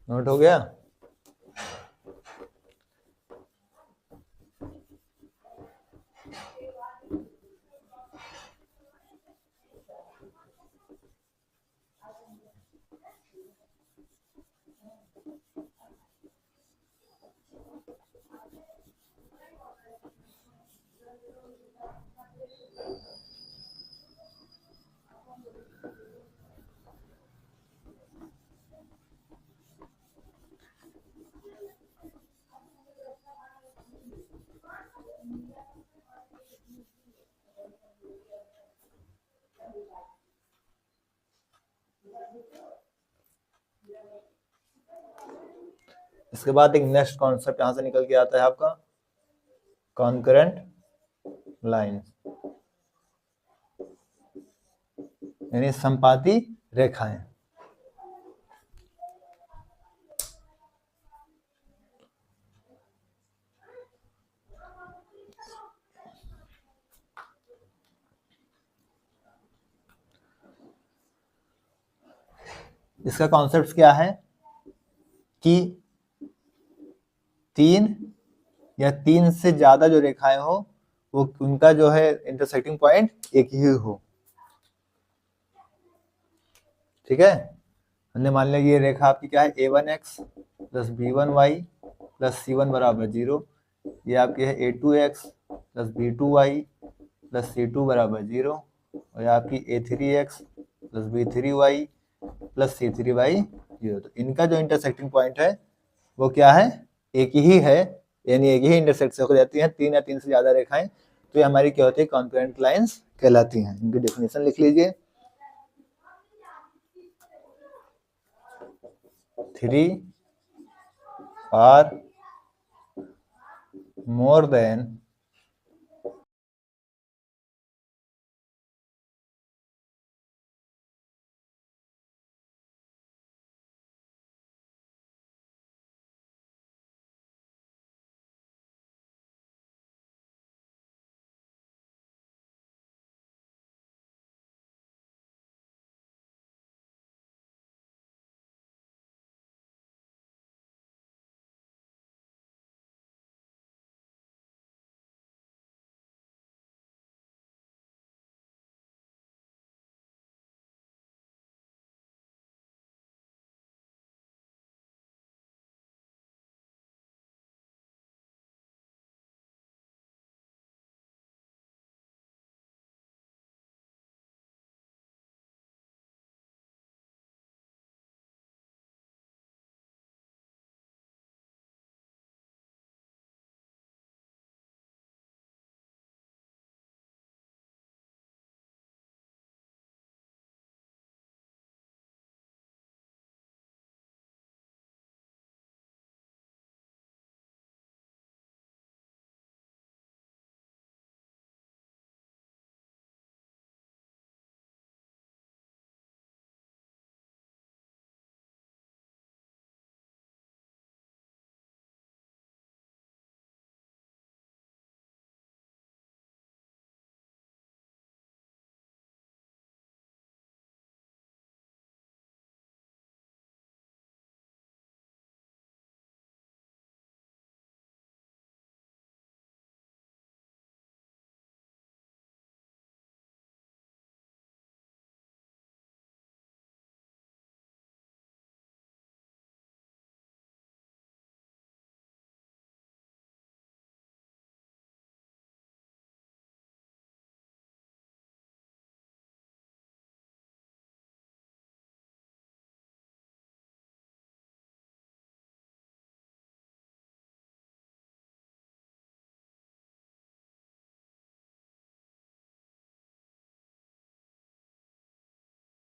नोट हो गया। इसके बाद एक नेक्स्ट कॉन्सेप्ट यहां से निकल के आता है आपका कॉन्करेंट लाइन, यानी संपाती रेखाएं। इसका कॉन्सेप्ट क्या है कि 3 या 3 से ज्यादा जो रेखाएं हो, वो उनका जो है इंटरसेक्टिंग पॉइंट एक ही हो, ठीक है। हमने मान लिया ये रेखा आपकी क्या है a1x plus b1y plus c1 बराबर 0, ये आपकी है a2x plus b2y plus c2 बराबर 0, और आपकी a3x plus b3y plus c3y0। तो इनका जो इंटरसेक्टिंग पॉइंट है वो क्या है, एक ही है, यानी एक ही इंटरसेक्ट हो जाती है 3 या 3 से ज्यादा रेखाएं, तो ये हमारी क्या होती है, कॉन्करेंट लाइंस कहलाती हैं। इनकी डेफिनेशन लिख लीजिए, 3 आर मोर देन